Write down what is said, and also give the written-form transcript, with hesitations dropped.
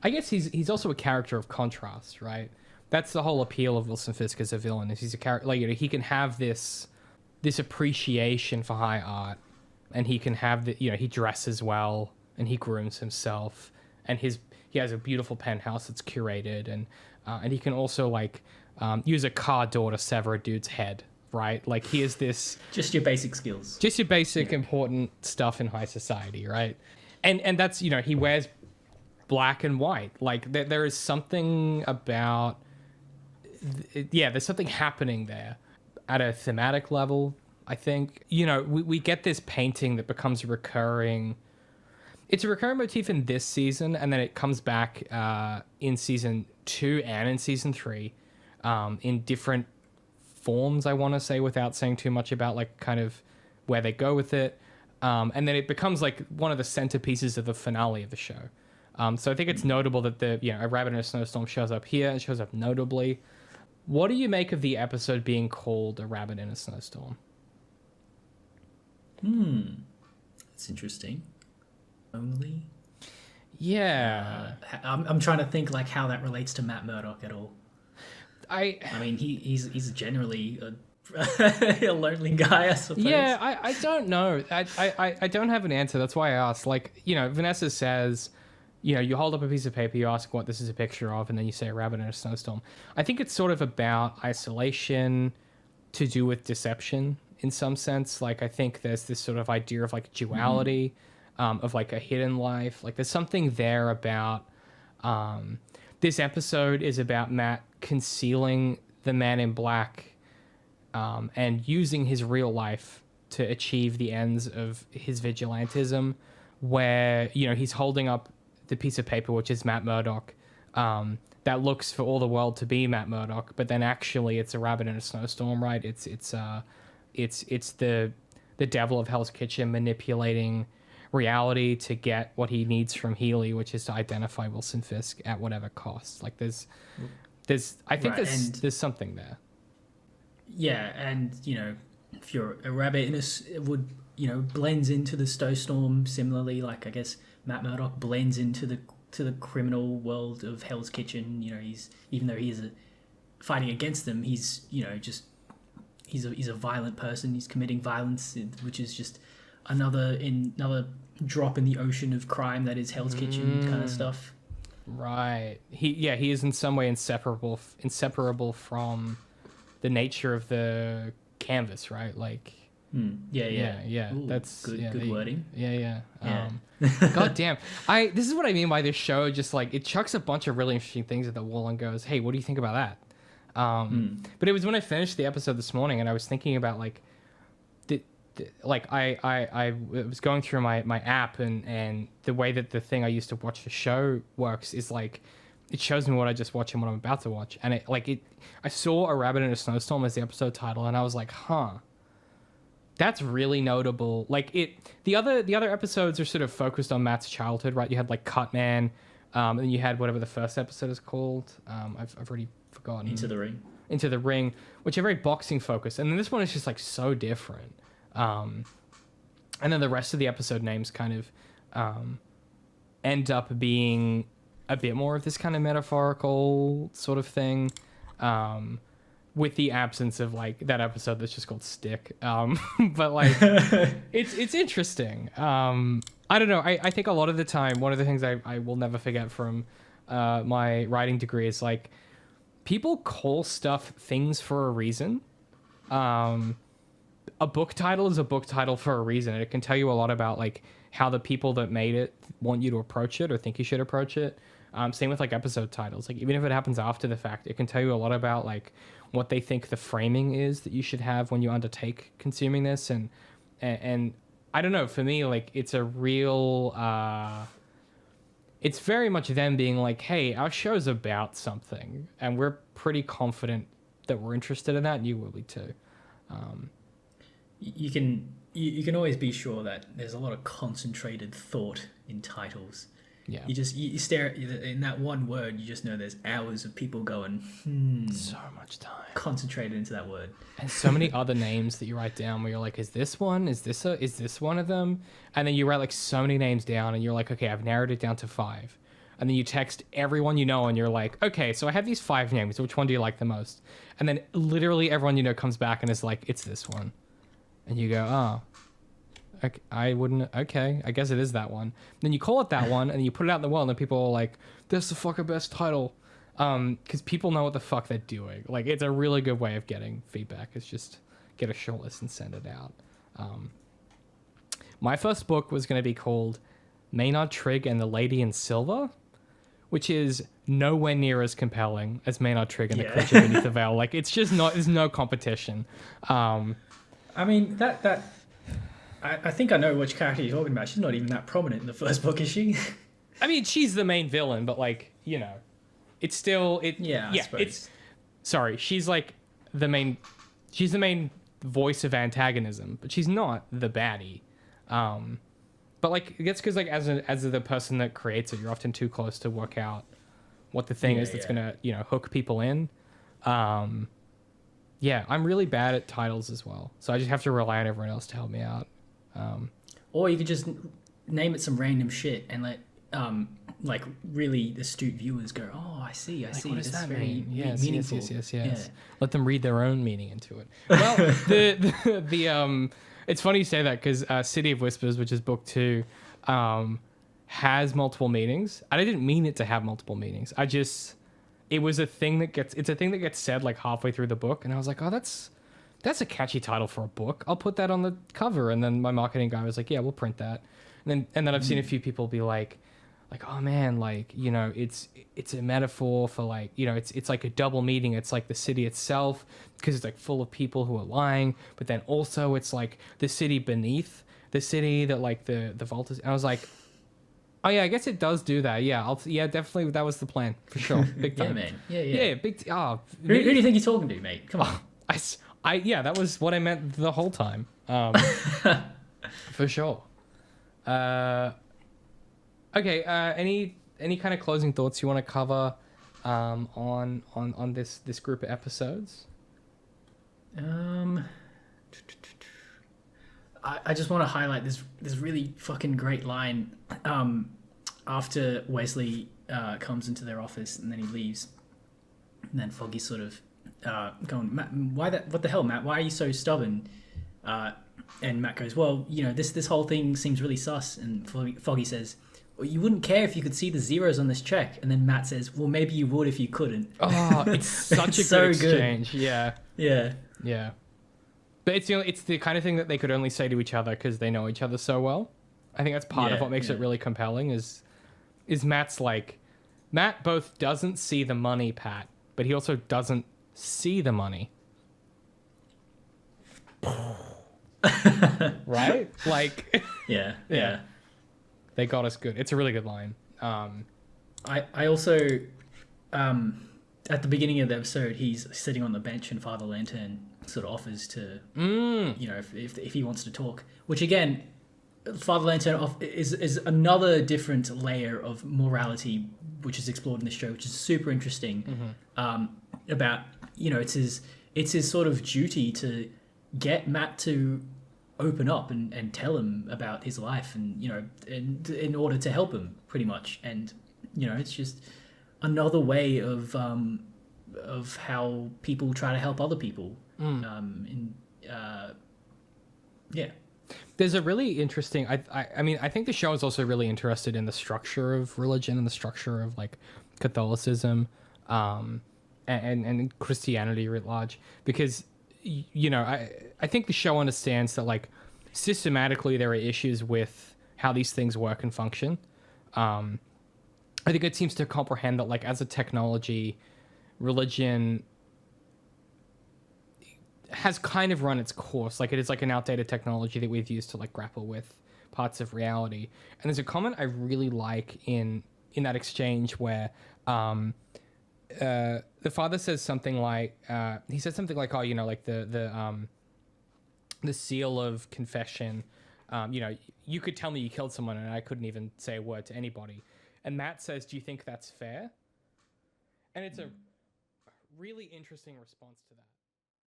I guess he's also a character of contrast, right? That's the whole appeal of Wilson Fisk as a villain, is he's a character, like, he can have this appreciation for high art, and he can have he dresses well and he grooms himself, and he has a beautiful penthouse that's curated, and he can also use a car door to sever a dude's head, right? Like, he is this just your basic skills, just your basic important stuff in high society, right? And that's, he wears black and white. Like, there is something about there's something happening there at a thematic level. I think we get this painting that becomes recurring. It's a recurring motif in this season, and then it comes back in season 2 and in season 3 in different forms, I want to say, without saying too much about kind of where they go with it. And then it becomes one of the centerpieces of the finale of the show. So I think it's notable that a Rabbit in a Snowstorm shows up here and shows up notably. What do you make of the episode being called A Rabbit in a Snowstorm? That's interesting. Only? Yeah. I'm trying to think how that relates to Matt Murdock at all. I mean, he's generally a lonely guy, I suppose. Yeah, I don't know. I don't have an answer. That's why I asked. Vanessa says, you hold up a piece of paper, you ask what this is a picture of, and then you say a rabbit in a snowstorm. I think it's sort of about isolation to do with deception in some sense. I think there's this sort of idea of duality, of a hidden life. There's something there about this episode is about Matt concealing the man in black and using his real life to achieve the ends of his vigilantism, where he's holding up the piece of paper, which is Matt Murdock, that looks for all the world to be Matt Murdock, but then actually it's a rabbit in a snowstorm, right? It's the devil of Hell's Kitchen manipulating reality to get what he needs from Healy, which is to identify Wilson Fisk at whatever cost. There's something there. Yeah, and if you're a rabbit it would blends into the snowstorm similarly. I guess Matt Murdock blends into the criminal world of Hell's Kitchen. He's, even though he is fighting against them, he's he's a violent person. He's committing violence, which is just another drop in the ocean of crime that is Hell's Kitchen kind of stuff. Right. He is in some way inseparable from the nature of the canvas, right? Yeah. Ooh, that's good wording. Yeah. God damn. This is what I mean by this show. Just it chucks a bunch of really interesting things at the wall and goes, "Hey, what do you think about that?" But it was when I finished the episode this morning, and I was thinking about I was going through my app, and the way that the thing I used to watch the show works is it shows me what I just watched and what I'm about to watch, and I saw A Rabbit in a Snowstorm as the episode title, and I was like, huh. That's really notable. The other episodes are sort of focused on Matt's childhood, right? You had Cutman, and then you had whatever the first episode is called. I've already forgotten. Into the Ring, which are very boxing focused, and then this one is just so different. And then the rest of the episode names kind of end up being a bit more of this kind of metaphorical sort of thing. With the absence of that episode that's just called Stick. But it's interesting. I don't know. I think a lot of the time, one of the things I will never forget from my writing degree is people call stuff things for a reason. A book title is a book title for a reason. It can tell you a lot about how the people that made it want you to approach it or think you should approach it. Same with episode titles. Even if it happens after the fact, it can tell you a lot about what they think the framing is that you should have when you undertake consuming this. And I don't know, for me, it's a real, it's very much them being hey, our show's about something and we're pretty confident that we're interested in that, and you will be too. You can always be sure that there's a lot of concentrated thought in titles. Yeah. You stare at in that one word, you just know there's hours of people going, so much time concentrated into that word. And so many other names that you write down where you're is this one? Is this one of them? And then you write so many names down and you're okay, I've narrowed it down to 5. And and then you text everyone you know, and you're like, okay, so I have these 5 names. Which one do you like the most? And then literally everyone you know comes back and is like, it's this one. And you go, oh, okay, I wouldn't. Okay, I guess it is that one. Then you call it that one, and you put it out in the world, and people are like, "That's the fucking best title," because people know what the fuck they're doing. Like, it's a really good way of getting feedback. It's just get a shortlist and send it out. My first book was going to be called Maynard Trigg and the Lady in Silver, which is nowhere near as compelling as Maynard Trigg and the Creature Beneath the Veil. Like, it's just not. There's no competition. I mean, I think I know which character you're talking about. She's not even that prominent in the first book, is she? I mean, she's the main villain, but like, you know, it's still I suppose. It's sorry, she's like the main. She's the main voice of antagonism, but she's not the baddie. But like, it's because like as the person that creates it, you're often too close to work out what the thing is that's gonna hook people in. Yeah, I'm really bad at titles as well, so I just have to rely on everyone else to help me out. Or you could just name it some random shit and let like really astute viewers go, oh, I see. What does that very mean? Yes, meaningful. Yes. Yeah. Let them read their own meaning into it. Well, the it's funny you say that because City of Whispers, which is book 2, has multiple meanings. I didn't mean it to have multiple meanings. It was a thing that gets said like halfway through the book, and I was like, oh, that's a catchy title for a book. I'll put that on the cover. And then my marketing guy was like, yeah, we'll print that. And then I've seen a few people be like, oh man, like, it's a metaphor for like, it's like a double meaning. It's like the city itself, because it's like full of people who are lying, but then also it's like the city beneath the city that like the vault is. And I was like, oh yeah, I guess it does do that. Yeah, definitely. That was the plan for sure. Big time. Yeah, man. Yeah. Big. Who do you think you're talking to, mate? Come on. That was what I meant the whole time. For sure. Okay. Any kind of closing thoughts you want to cover on this group of episodes? I just want to highlight this really fucking great line after Wesley comes into their office and then he leaves, and then Foggy's sort of going, Matt, what the hell, Matt? Why are you so stubborn? And Matt goes, well, this whole thing seems really sus. And Foggy says, well, you wouldn't care if you could see the zeros on this check. And then Matt says, well, maybe you would if you couldn't. Oh, it's such a good exchange. Good. Yeah. But it's the kind of thing that they could only say to each other because they know each other so well. I think that's part of what makes it really compelling is Matt's like, Matt both doesn't see the money, Pat, but he also doesn't see the money. Right? Like, yeah. They got us good. It's a really good line. I also, at the beginning of the episode, he's sitting on the bench and Father Lantern sort of offers to, if he wants to talk. Which again, Father Lantern is another different layer of morality, which is explored in the show, which is super interesting. About it's his sort of duty to get Matt to open up and tell him about his life, and in order to help him, pretty much. And it's just another way of how people try to help other people. There's a really interesting. I think the show is also really interested in the structure of religion and the structure of like Catholicism, and Christianity writ large, because I think the show understands that like systematically there are issues with how these things work and function. I think it seems to comprehend that like as a technology, religion has kind of run its course. Like it is like an outdated technology that we've used to like grapple with parts of reality. And there's a comment I really like in that exchange where the father says something like oh, like the seal of confession, you could tell me you killed someone and I couldn't even say a word to anybody. And Matt says, do you think that's fair? And it's a really interesting response to that.